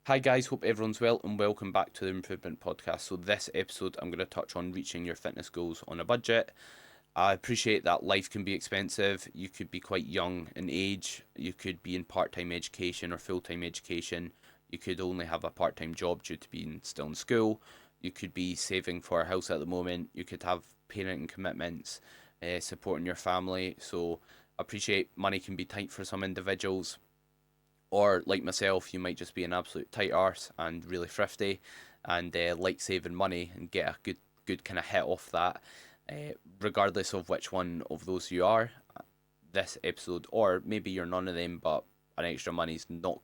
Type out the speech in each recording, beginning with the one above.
Hi guys, hope everyone's well and welcome back to the Improvement Podcast. So this episode I'm going to touch on reaching your fitness goals on a budget. I appreciate that life can be expensive. You could be quite young in age. You could be in part-time education or full-time education. You could only have a part-time job due to being still in school. You could be saving for a house at the moment. You could have parenting commitments, supporting your family. So I appreciate money can be tight for some individuals, or like myself, you might just be an absolute tight arse and really thrifty, and like saving money and get a good kind of hit off that. Regardless of which one of those you are, this episode, or maybe you're none of them, but an extra money's not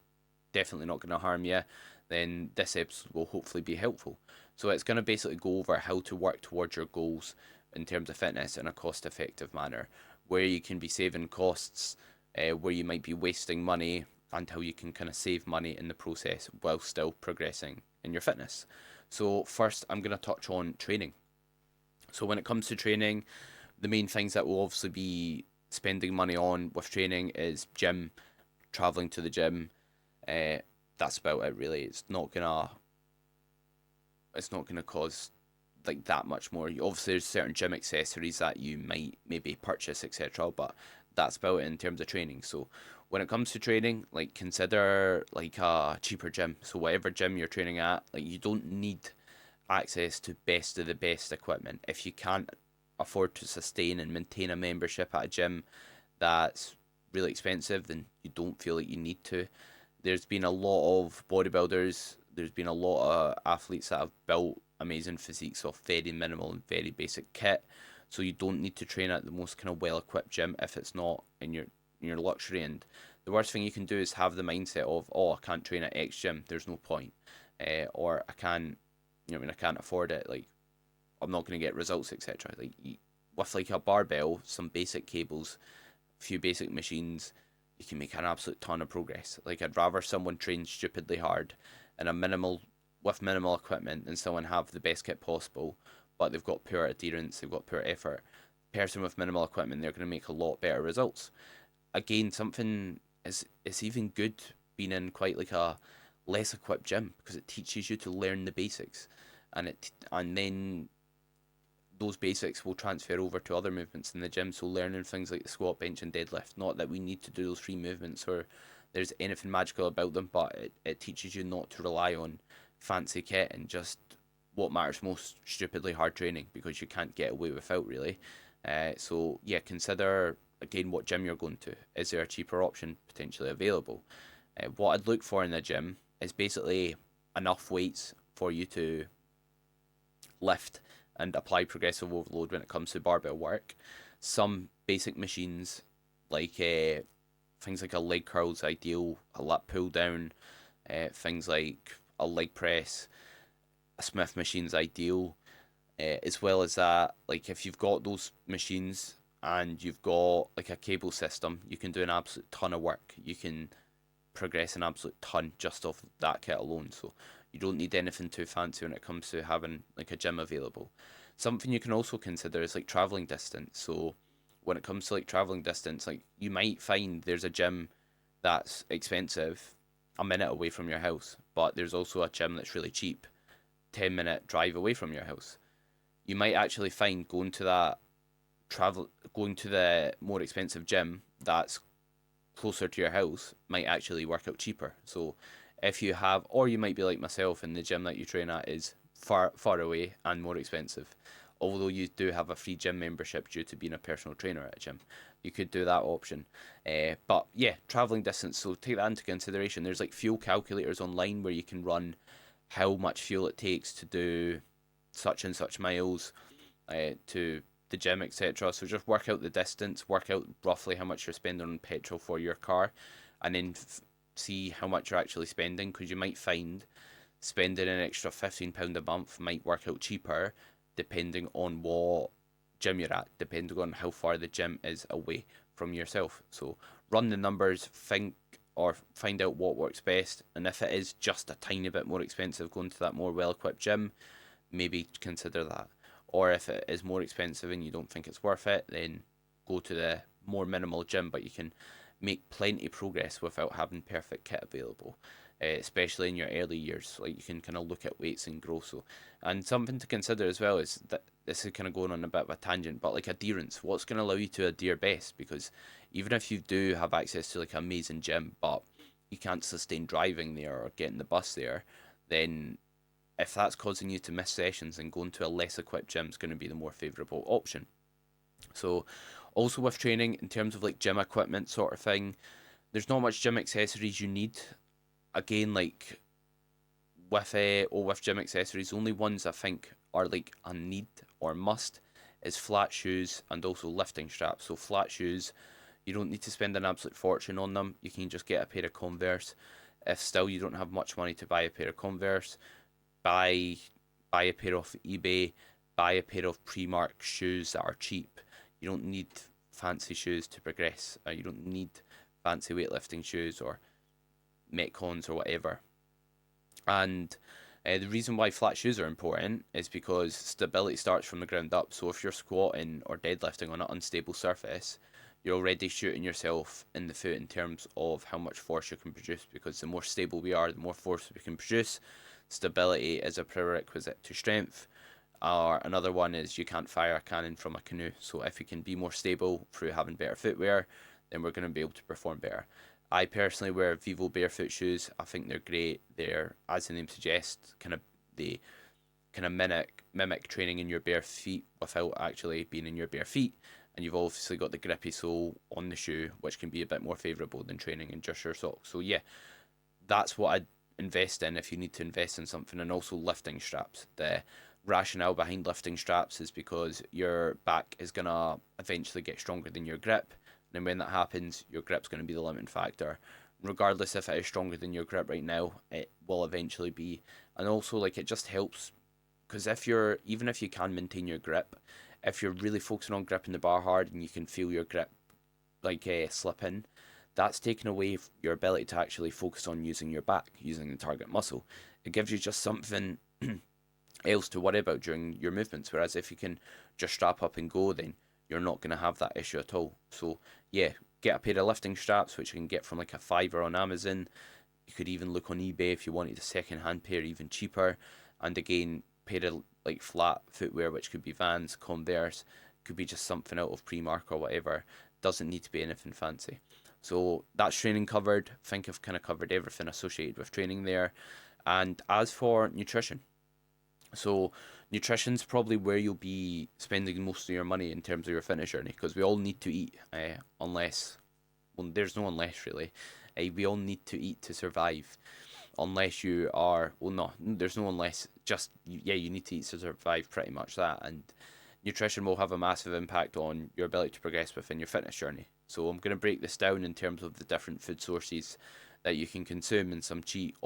definitely not going to harm you, then this episode will hopefully be helpful. So it's going to basically go over how to work towards your goals in terms of fitness in a cost effective manner, where you can be saving costs, where you might be wasting money, and how you can kind of save money in the process while still progressing in your fitness. So, first, I'm going to touch on training. So, when it comes to training, the main things that we'll obviously be spending money on with training is gym, traveling to the gym. Uh, that's about it, really. It's not gonna cause like that much more. Obviously, there's certain gym accessories that you might maybe purchase, etc. But that's about it in terms of training. So when it comes to training, like consider like a cheaper gym. So whatever gym you're training at, like you don't need access to best of the best equipment. If you can't afford to sustain and maintain a membership at a gym that's really expensive, then you don't feel like you need to. There's been a lot of bodybuilders, there's been a lot of athletes that have built amazing physiques off very minimal and very basic kit. So you don't need to train at the most kind of well equipped gym if it's not in your luxury. And the worst thing you can do is have the mindset of, oh, I can't train at X gym, there's no point. Or I can't, I can't afford it. Like, I'm not going to get results, etc. Like, with like a barbell, some basic cables, a few basic machines, you can make an absolute ton of progress. Like, I'd rather someone train stupidly hard and a minimal with minimal equipment than someone have the best kit possible, but they've got poor adherence, they've got poor effort. Person with minimal equipment, they're going to make a lot better results. Again, something is it's even good being in quite like a less equipped gym because it teaches you to learn the basics, and then those basics will transfer over to other movements in the gym. So learning things like the squat, bench, and deadlift. Not that we need to do those three movements or there's anything magical about them, but it teaches you not to rely on fancy kit and just what matters most, stupidly hard training, because you can't get away without, really. So yeah, consider again what gym you're going to. Is there a cheaper option potentially available? What I'd look for in the gym is basically enough weights for you to lift and apply progressive overload when it comes to barbell work. Some basic machines like things like a leg curl is ideal, a lat pull down, things like a leg press, a Smith machine's ideal. As well as that, like if you've got those machines and you've got like a cable system, you can do an absolute ton of work. You can progress an absolute ton just off that kit alone. So you don't need anything too fancy when it comes to having like a gym available. Something you can also consider is like traveling distance. So when it comes to like traveling distance, like you might find there's a gym that's expensive a minute away from your house, but there's also a gym that's really cheap, 10-minute drive away from your house. You might actually find going to the more expensive gym that's closer to your house might actually work out cheaper. So if you have, or you might be like myself, and the gym that you train at is far away and more expensive. Although you do have a free gym membership due to being a personal trainer at a gym, you could do that option. But yeah, traveling distance. So take that into consideration. There's like fuel calculators online where you can run how much fuel it takes to do such and such miles to the gym, etc. So just work out the distance, work out roughly how much you're spending on petrol for your car, and then see how much you're actually spending. Because you might find spending an extra £15 a month might work out cheaper, depending on what gym you're at, depending on how far the gym is away from yourself. So run the numbers, think or find out what works best, and if it is just a tiny bit more expensive going to that more well equipped gym, maybe consider that. Or if it is more expensive and you don't think it's worth it, then go to the more minimal gym, but you can make plenty progress without having perfect kit available. especially in your early years. Like you can kind of look at weights and grow. So, and something to consider as well is that this is kind of going on a bit of a tangent, but like adherence, what's going to allow you to adhere best? Because even if you do have access to like an amazing gym, but you can't sustain driving there or getting the bus there, then if that's causing you to miss sessions, then going to a less equipped gym is going to be the more favourable option. So, also with training, in terms of like gym equipment sort of thing, there's not much gym accessories you need. Again, like with gym accessories, only ones I think are like a need or must is flat shoes and also lifting straps. So flat shoes, you don't need to spend an absolute fortune on them. You can just get a pair of Converse. If still you don't have much money to buy a pair of Converse, buy buy a pair off eBay, buy a pair of pre-marked shoes that are cheap. You don't need fancy shoes to progress. You don't need fancy weightlifting shoes or metcons or whatever. And the reason why flat shoes are important is because stability starts from the ground up. So if you're squatting or deadlifting on an unstable surface, you're already shooting yourself in the foot in terms of how much force you can produce. Because the more stable we are, the more force we can produce. Stability is a prerequisite to strength. Or another one is you can't fire a cannon from a canoe. So if you can be more stable through having better footwear, then we're going to be able to perform better. I personally wear Vivo barefoot shoes. I think they're great. They're, as the name suggests, they kind of mimic training in your bare feet without actually being in your bare feet. And you've obviously got the grippy sole on the shoe, which can be a bit more favourable than training in just your socks. So yeah, that's what I'd invest in if you need to invest in something. And also lifting straps. The rationale behind lifting straps is because your back is gonna eventually get stronger than your grip. And when that happens, your grip's going to be the limiting factor. Regardless if it is stronger than your grip right now, it will eventually be. And also, like, it just helps because even if you can maintain your grip, if you're really focusing on gripping the bar hard and you can feel your grip like slip in, that's taken away your ability to actually focus on using your back, using the target muscle. It gives you just something else to worry about during your movements. Whereas if you can just strap up and go, then you're not going to have that issue at all. So yeah, get a pair of lifting straps, which you can get from like a fiver on Amazon. You could even look on eBay if you wanted a second hand pair, even cheaper. And again, pair of like flat footwear, which could be Vans, Converse, could be just something out of Primark or whatever. Doesn't need to be anything fancy. So that's training covered. I think I've kind of covered everything associated with training there. And as for nutrition, so nutrition's probably where you'll be spending most of your money in terms of your fitness journey because we all need to eat, unless well, there's no unless really. We all need to eat to survive. Unless you are well, no, there's no unless. Just yeah, you need to eat to survive. Pretty much that, and nutrition will have a massive impact on your ability to progress within your fitness journey. So I'm going to break this down in terms of the different food sources that you can consume and some cheap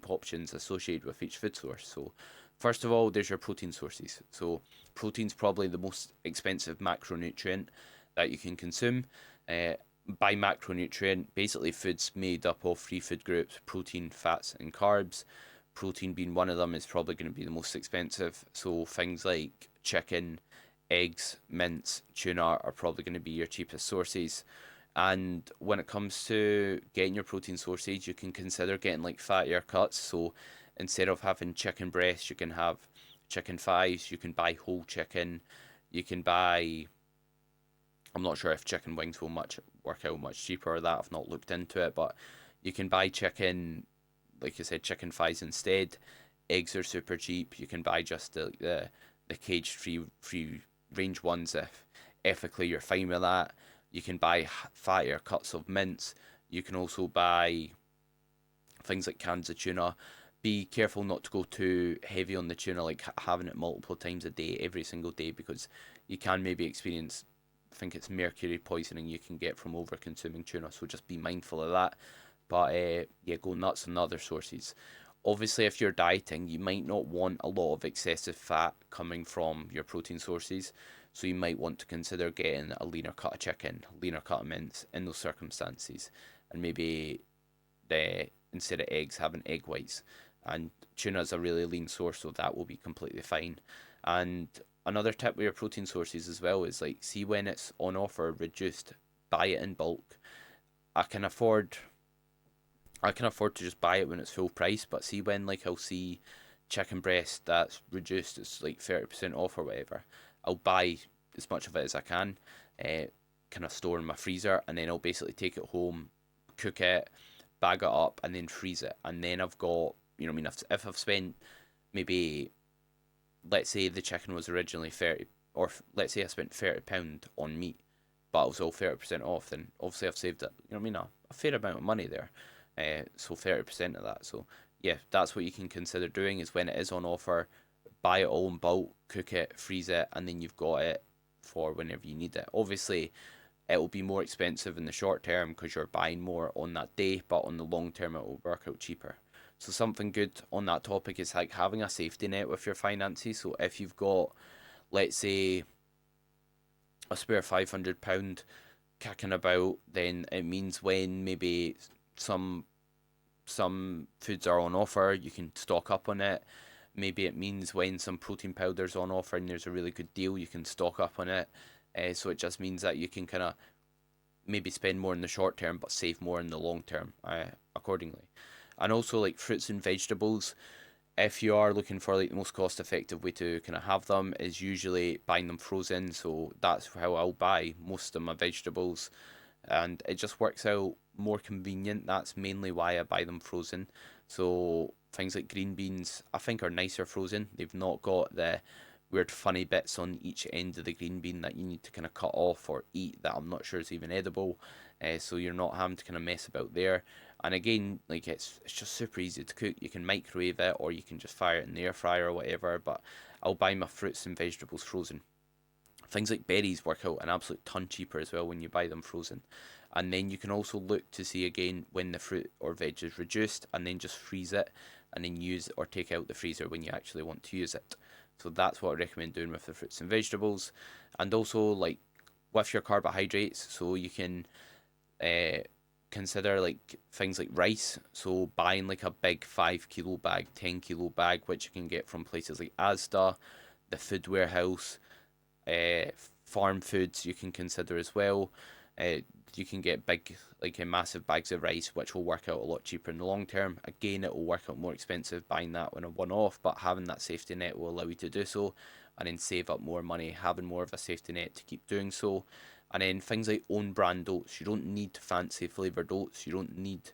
options associated with each food source. So first of all, there's your protein sources. So protein's probably the most expensive macronutrient that you can consume. Uh, by macronutrient, basically foods made up of three food groups: protein, fats, and carbs. Protein being one of them is probably going to be the most expensive. So things like chicken, eggs, mince, tuna are probably going to be your cheapest sources. And when it comes to getting your protein sources, you can consider getting like fattier cuts. So instead of having chicken breasts, you can have chicken thighs. You can buy whole chicken. You can buy. I'm not sure if chicken wings will much work out much cheaper or that. I've not looked into it, but you can buy chicken, like you said, chicken thighs instead. Eggs are super cheap. You can buy just the cage free range ones if ethically you're fine with that. You can buy fattier cuts of mince. You can also buy things like cans of tuna. Be careful not to go too heavy on the tuna, like having it multiple times a day, every single day, because you can maybe experience, I think it's mercury poisoning you can get from over consuming tuna. So just be mindful of that. But yeah, go nuts on other sources. Obviously, if you're dieting, you might not want a lot of excessive fat coming from your protein sources. So you might want to consider getting a leaner cut of chicken, leaner cut of mince in those circumstances, and maybe instead of eggs having egg whites. And tuna is a really lean source, so that will be completely fine. And another tip with your protein sources as well is like see when it's on offer reduced, buy it in bulk. I can afford I can afford to just buy it when it's full price, but see when like I'll see chicken breast that's reduced, it's like 30% off or whatever. I'll buy as much of it as I can, uh, kind of store in my freezer, and then I'll basically take it home, cook it, bag it up, and then freeze it. And then I've got, you know, what I mean, if I've spent maybe, let's say the chicken was originally 30, or let's say I spent £30 on meat, but it was all 30% off, then obviously I've saved it, you know what I mean, a fair amount of money there. So 30% of that. So yeah, that's what you can consider doing is when it is on offer, buy it all in bulk, cook it, freeze it, and then you've got it for whenever you need it. Obviously, it will be more expensive in the short term because you're buying more on that day, but on the long term, it will work out cheaper. So something good on that topic is like having a safety net with your finances. So if you've got, let's say, a spare £500 kicking about, then it means when maybe some some foods are on offer, you can stock up on it. Maybe it means when some protein powder's on offer and there's a really good deal, you can stock up on it. So it just means that you can kind of maybe spend more in the short term but save more in the long term accordingly. And also like fruits and vegetables, if you are looking for like the most cost effective way to kind of have them is usually buying them frozen. So that's how I'll buy most of my vegetables, and it just works out more convenient. That's mainly why I buy them frozen. So things like green beans I think are nicer frozen. They've not got the weird funny bits on each end of the green bean that you need to kind of cut off or eat that I'm not sure is even edible. So you're not having to kind of mess about there. And again, like it's just super easy to cook. You can microwave it or you can just fire it in the air fryer or whatever. But I'll buy my fruits and vegetables frozen. Things like berries work out an absolute ton cheaper as well when you buy them frozen. And then you can also look to see again when the fruit or veg is reduced and then just freeze it and then use or take out the freezer when you actually want to use it. So that's what I recommend doing with the fruits and vegetables. And also like with your carbohydrates, so you can uh, consider like things like rice. So buying like a big 5 kilo bag, 10 kilo bag, which you can get from places like Asda, the Food Warehouse, uh, farm foods you can consider as well. You can get big, like massive bags of rice, which will work out a lot cheaper in the long term. Again, it will work out more expensive buying that on a one off, but having that safety net will allow you to do so and then save up more money, having more of a safety net to keep doing so. And then things like own brand oats, you don't need fancy flavoured oats, you don't need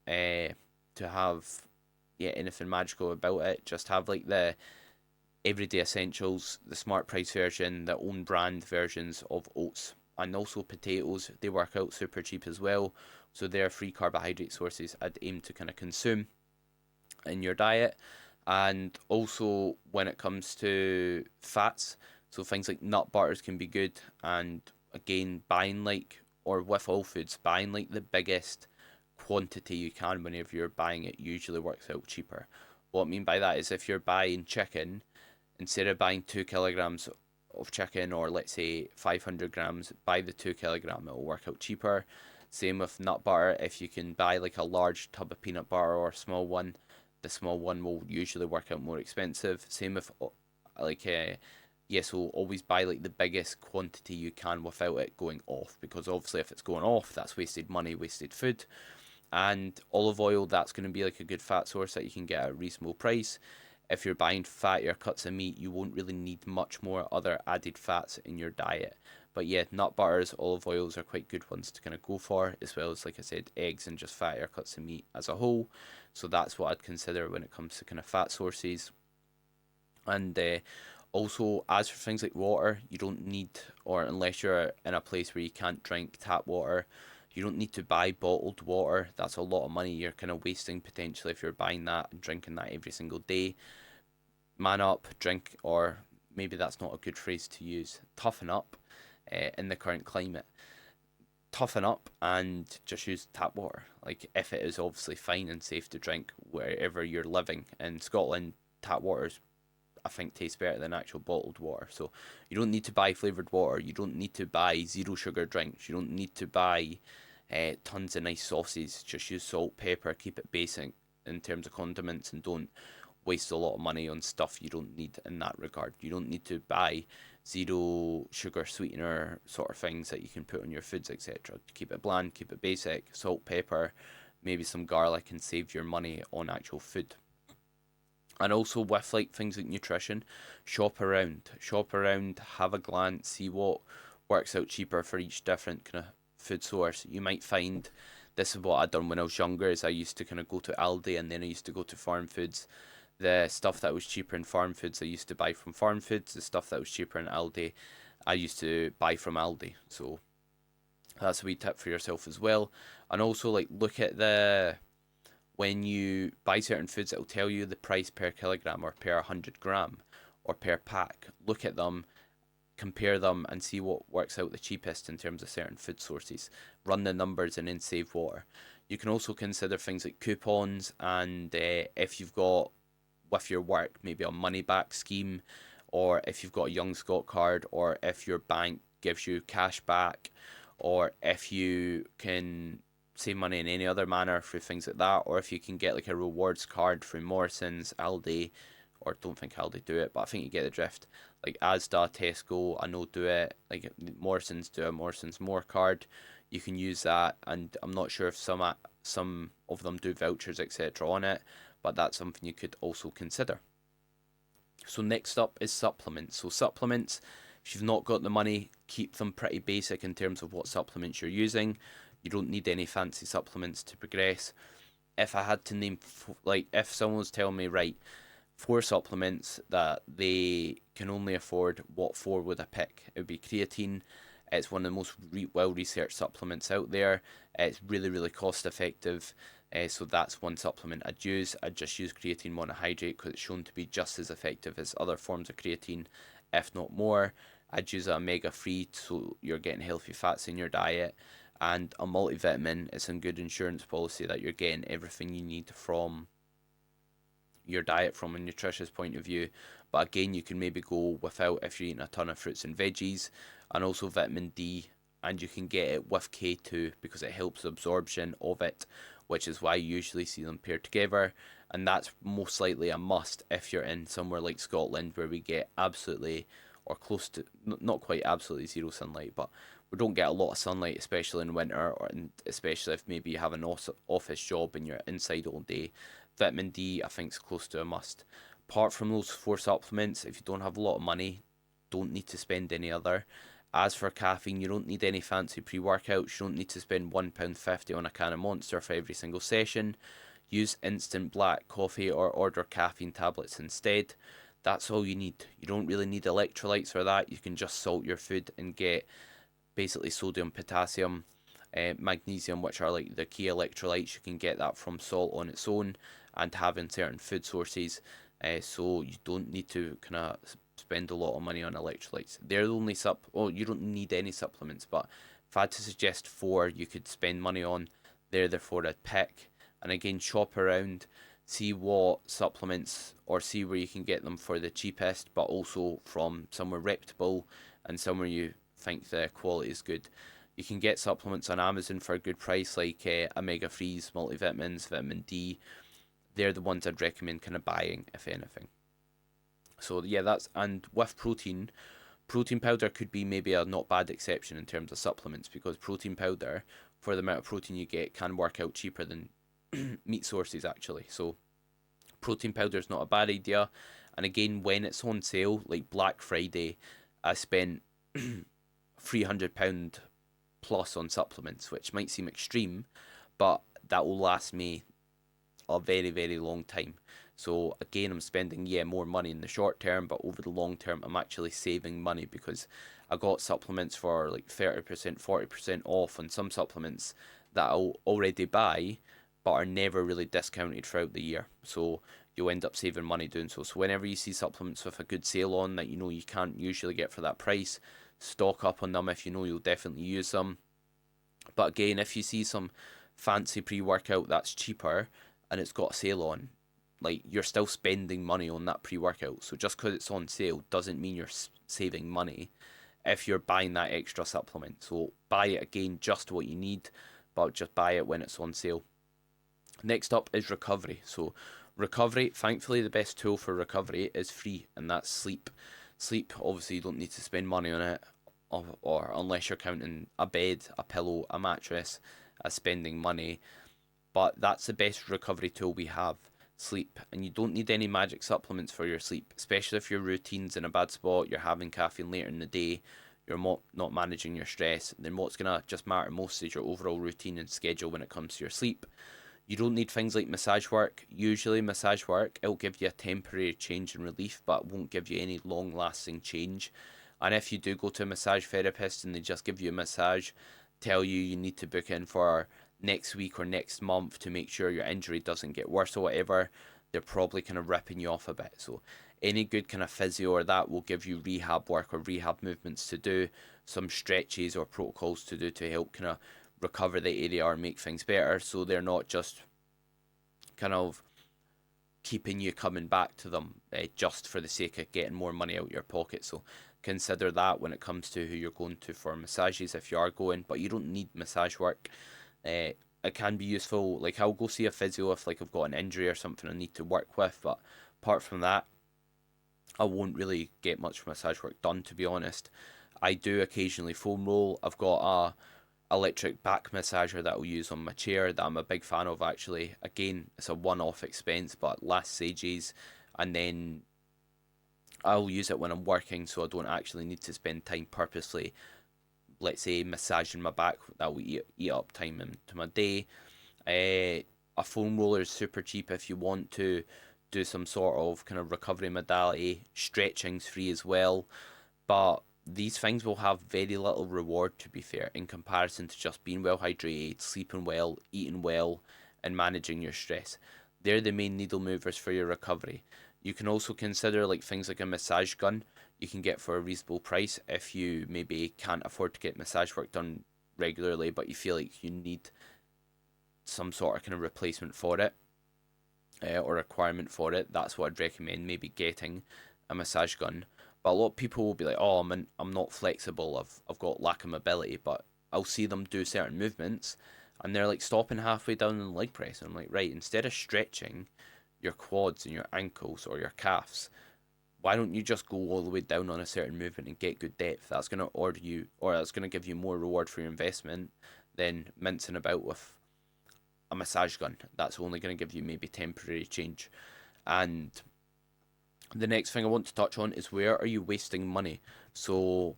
uh, to have anything magical about it. Just have like the everyday essentials, the smart price version, the own brand versions of oats, and also potatoes. They work out super cheap as well. So they're free carbohydrate sources I'd aim to kind of consume in your diet. And also when it comes to fats, so things like nut butters can be good. And again, buying like, or with all foods, buying like the biggest quantity you can whenever you're buying it usually works out cheaper. What I mean by that is if you're buying chicken, instead of buying 2 kilograms of chicken or let's say 500 grams, buy the 2 kilogram, it'll work out cheaper. Same with nut butter, if you can buy like a large tub of peanut butter or a small one, the small one will usually work out more expensive. Same with like so always buy like the biggest quantity you can without it going off, because obviously if it's going off, that's wasted money, wasted food. And olive oil, that's going to be like a good fat source that you can get at a reasonable price. If you're buying fattier cuts of meat, you won't really need much more other added fats in your diet. But yeah, nut butters, olive oils are quite good ones to kind of go for, as well as, like I said, eggs and just fattier cuts of meat as a whole. So that's what I'd consider when it comes to kind of fat sources. And also, as for things like water, you don't need, or unless you're in a place where you can't drink tap water, you don't need to buy bottled water. That's a lot of money you're kind of wasting potentially if you're buying that and drinking that every single day. Man up, drink, or maybe that's not a good phrase to use, toughen up in the current climate. Toughen up and just use tap water. Like, if it is obviously fine and safe to drink wherever you're living. In Scotland, tap water's I think tastes better than actual bottled water. So you don't need to buy flavored water. You don't need to buy zero sugar drinks. You don't need to buy tons of nice sauces. Just use salt, pepper, keep it basic in terms of condiments, and don't waste a lot of money on stuff you don't need in that regard. You don't need to buy zero sugar sweetener sort of things that you can put on your foods, etc. Keep it bland, keep it basic, salt, pepper, maybe some garlic, and save your money on actual food. And also with like things like nutrition, shop around, have a glance, see what works out cheaper for each different kind of food source. You might find this is what I done when I was younger. Is I used to kind of go to Aldi and then I used to go to Farm Foods. The stuff that was cheaper in Farm Foods, I used to buy from Farm Foods. The stuff that was cheaper in Aldi, I used to buy from Aldi. So that's a wee tip for yourself as well. And also like look at the when you buy certain foods, it'll tell you the price per kilogram or per 100 gram or per pack. Look at them, compare them, and see what works out the cheapest in terms of certain food sources. Run the numbers and then save water. You can also consider things like coupons, and if you've got with your work maybe a money back scheme, or if you've got a Young Scot card, or if your bank gives you cash back, or if you can save money in any other manner through things like that, or if you can get like a rewards card through Morrison's, Aldi, or don't think Aldi do it, but I think you get the drift. Like Asda, Tesco, I know do it. Like Morrison's do a Morrison's More card. You can use that, and I'm not sure if some of them do vouchers etc. on it, but that's something you could also consider. So next up is supplements. So supplements, if you've not got the money, keep them pretty basic in terms of what supplements you're using. You don't need any fancy supplements to progress. If I had to name, like, if someone was telling me, right, 4 supplements that they can only afford, what 4 would I pick? It would be creatine. It's one of the most well researched supplements out there. It's really, really cost effective. So that's one supplement I'd use. I'd just use creatine monohydrate because it's shown to be just as effective as other forms of creatine, if not more. I'd use a omega 3 so you're getting healthy fats in your diet. And a multivitamin is a good insurance policy that you're getting everything you need from your diet from a nutritious point of view. But again, you can maybe go without if you're eating a ton of fruits and veggies, and also vitamin D, and you can get it with K2 because it helps absorption of it, which is why you usually see them paired together. And that's most likely a must if you're in somewhere like Scotland where we get absolutely or close to not quite absolutely zero sunlight, but we don't get a lot of sunlight, especially in winter, or especially if maybe you have an office job and you're inside all day. Vitamin D, I think, is close to a must. Apart from those 4 supplements, if you don't have a lot of money, don't need to spend any other. As for caffeine, you don't need any fancy pre workouts. You don't need to spend £1.50 on a can of Monster for every single session. Use instant black coffee or order caffeine tablets instead. That's all you need. You don't really need electrolytes for that. You can just salt your food and get basically sodium, potassium, magnesium, which are like the key electrolytes. You can get that from salt on its own and having certain food sources. So you don't need to kind of spend a lot of money on electrolytes. They're the only you don't need any supplements, but if I had to suggest 4 you could spend money on, they're the 4 I'd pick. And again, shop around, see what supplements or see where you can get them for the cheapest, but also from somewhere reputable and somewhere you think the quality is good. You can get supplements on Amazon for a good price, like omega 3s, multivitamins, vitamin D. They're the ones I'd recommend kind of buying, if anything. So yeah, that's and with protein powder could be maybe a not bad exception in terms of supplements because protein powder, for the amount of protein you get, can work out cheaper than meat sources actually. So protein powder is not a bad idea. And again, when it's on sale, like Black Friday, I spent £300 plus on supplements, which might seem extreme, but that will last me a very, very long time. So again, I'm spending more money in the short term, but over the long term, I'm actually saving money because I got supplements for like 30%, 40% off on some supplements that I'll already buy, but are never really discounted throughout the year. So you'll end up saving money doing so. So whenever you see supplements with a good sale on that you know you can't usually get for that price, stock up on them if you know you'll definitely use them. But again, if you see some fancy pre-workout that's cheaper and it's got a sale on, like you're still spending money on that pre-workout. So just because it's on sale doesn't mean you're saving money if you're buying that extra supplement. So buy it again just what you need, but just buy it when it's on sale. Next up is recovery. So recovery, thankfully the best tool for recovery is free, and that's sleep. Sleep, obviously you don't need to spend money on it, or unless you're counting a bed, a pillow, a mattress as spending money. but that's the best recovery tool we have. Sleep, and you don't need any magic supplements for your sleep, especially if your routine's in a bad spot, you're having caffeine later in the day, you're not managing your stress. Then what's gonna just matter most is your overall routine and schedule when it comes to your sleep. You don't need things like massage work. Usually, massage work, it'll give you a temporary change and relief, but won't give you any long lasting change. And if you do go to a massage therapist and they just give you a massage, tell you need to book in for next week or next month to make sure your injury doesn't get worse or whatever, they're probably kind of ripping you off a bit. So, any good kind of physio or that will give you rehab work or rehab movements to do, some stretches or protocols to do to help kind of recover the area or make things better, so they're not just kind of keeping you coming back to them just for the sake of getting more money out of your pocket. So consider that when it comes to who you're going to for massages if you are going, but you don't need massage work. It can be useful. Like I'll go see a physio if like I've got an injury or something I need to work with, but apart from that, I won't really get much massage work done, to be honest. I do occasionally foam roll. I've got a electric back massager that I'll use on my chair that I'm a big fan of actually. Again, it's a one-off expense but lasts ages, and then I'll use it when I'm working so I don't actually need to spend time purposely, let's say, massaging my back. That will eat up time into my day. A foam roller is super cheap if you want to do some sort of kind of recovery modality. Stretching's free as well, but these things will have very little reward, to be fair, in comparison to just being well hydrated, sleeping well, eating well, and managing your stress. They're the main needle movers for your recovery. You can also consider like things like a massage gun you can get for a reasonable price if you maybe can't afford to get massage work done regularly, but you feel like you need some sort of kind of replacement for it, or requirement for it. That's what I'd recommend, maybe getting a massage gun. But a lot of people will be like, "Oh, I'm not flexible. I've got lack of mobility." But I'll see them do certain movements, and they're like stopping halfway down in the leg press. And I'm like, right, instead of stretching your quads and your ankles or your calves, why don't you just go all the way down on a certain movement and get good depth? That's gonna order you, or that's gonna give you more reward for your investment than mincing about with a massage gun. That's only gonna give you maybe temporary change. And the next thing I want to touch on is, where are you wasting money? So,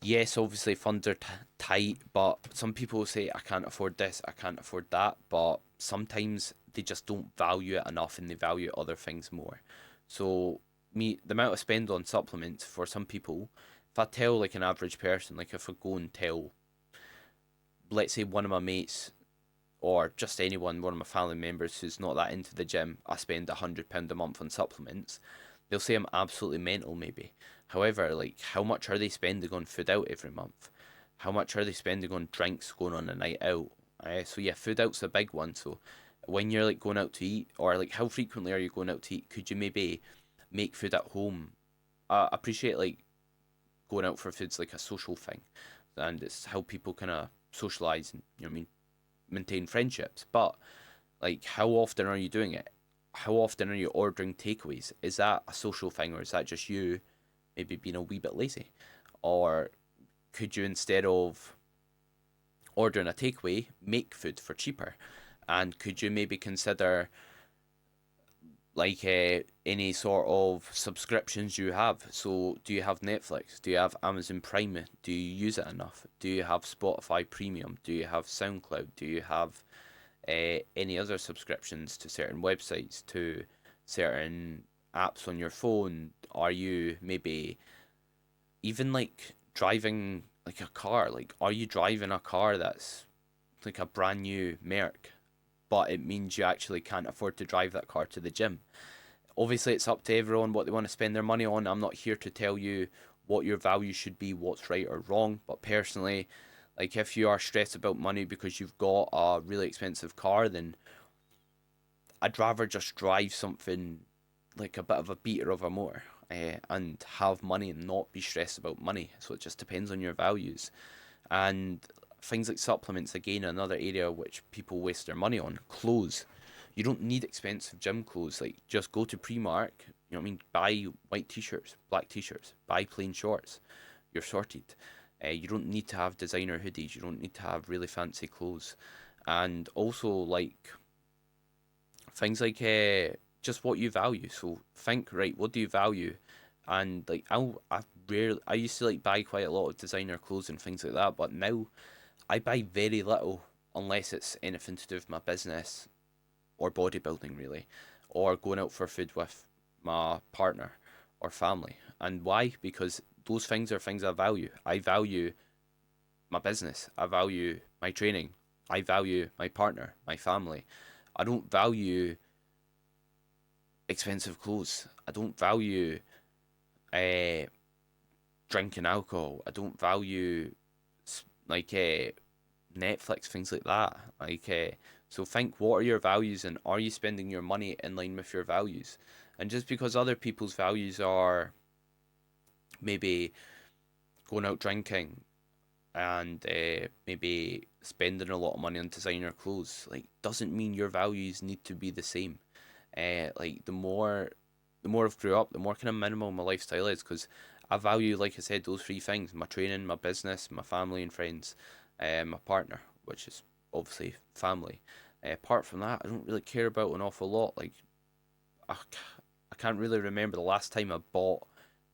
yes, obviously funds are tight, but some people say, I can't afford this, I can't afford that, but sometimes they just don't value it enough and they value other things more. So, the amount I spend on supplements for some people, if I tell like an average person, like if I go and tell, let's say one of my mates, or just anyone, one of my family members who's not that into the gym, I spend £100 a month on supplements, they'll say I'm absolutely mental, maybe. However, like, how much are they spending on food out every month? How much are they spending on drinks, going on a night out? So yeah, food out's a big one. So when you're like going out to eat, or like how frequently are you going out to eat? Could you maybe make food at home? I appreciate like going out for food's like a social thing, and it's how people kind of socialize and, you know what I mean, maintain friendships. But like, how often are you doing it? How often are you ordering takeaways? Is that a social thing, or is that just you maybe being a wee bit lazy? Or could you, instead of ordering a takeaway, make food for cheaper? And could you maybe consider like any sort of subscriptions you have? So do you have Netflix? Do you have Amazon Prime? Do you use it enough? Do you have Spotify Premium? Do you have SoundCloud? Do you have any other subscriptions to certain websites, to certain apps on your phone? Are you maybe even like driving like a car? Like, are you driving a car that's like a brand new Merc, but it means you actually can't afford to drive that car to the gym? Obviously, it's up to everyone what they want to spend their money on. I'm not here to tell you what your value should be, what's right or wrong, but personally, like, if you are stressed about money because you've got a really expensive car, then I'd rather just drive something like a bit of a beater of a motor, and have money and not be stressed about money. So it just depends on your values. And things like supplements, again, another area which people waste their money on. Clothes. You don't need expensive gym clothes. Like, just go to Primark, you know what I mean? Buy white t-shirts, black t-shirts, buy plain shorts. You're sorted. You don't need to have designer hoodies. You don't need to have really fancy clothes. and also like things like just what you value. So think, right, what do you value? And like I used to like buy quite a lot of designer clothes and things like that, but now I buy very little unless it's anything to do with my business or bodybuilding really, or going out for food with my partner or family. And why? Because those things are things I value. I value my business. I value my training. I value my partner, my family. I don't value expensive clothes. I don't value uh, drinking alcohol. I don't value like Netflix, things like that. So think, what are your values, and are you spending your money in line with your values? And just because other people's values are maybe going out drinking and maybe spending a lot of money on designer clothes, like doesn't mean your values need to be the same. Like the more I've grew up, the more kind of minimal my lifestyle is because I value, like I said, those three things: my training, my business, my family and friends, my partner, which is obviously family. Apart from that, I don't really care about an awful lot. Like I, I can't really remember the last time I bought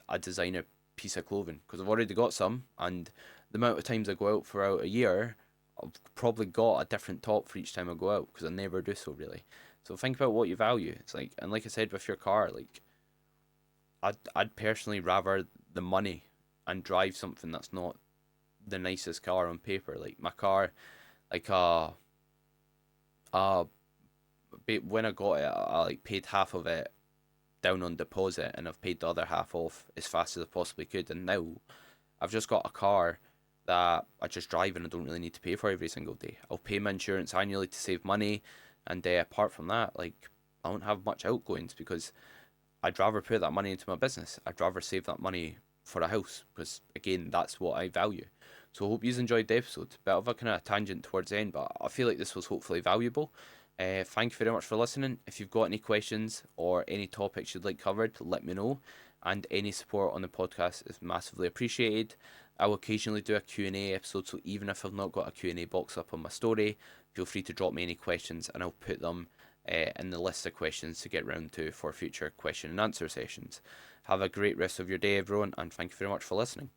a designer piece of clothing because I've already got some, and the amount of times I go out for out a year, I've probably got a different top for each time I go out because I never do so really. So think about what you value. It's like, and like I said with your car, like I'd personally rather the money and drive something that's not the nicest car on paper. Like my car, like uh, when I got it, I like paid half of it down on deposit, and I've paid the other half off as fast as I possibly could. And now I've just got a car that I just drive and I don't really need to pay for every single day. I'll pay my insurance annually to save money, and apart from that, like I don't have much outgoings because I'd rather put that money into my business. I'd rather save that money for a house because again, that's what I value. So I hope you enjoyed the episode. Bit of a kind of tangent towards the end, but I feel like this was hopefully valuable. Thank you very much for listening. If you've got any questions or any topics you'd like covered, let me know. And any support on the podcast is massively appreciated. I will occasionally do a Q&A episode, so even if I've not got a Q&A box up on my story, feel free to drop me any questions and I'll put them in the list of questions to get round to for future question and answer sessions. Have a great rest of your day, everyone, and thank you very much for listening.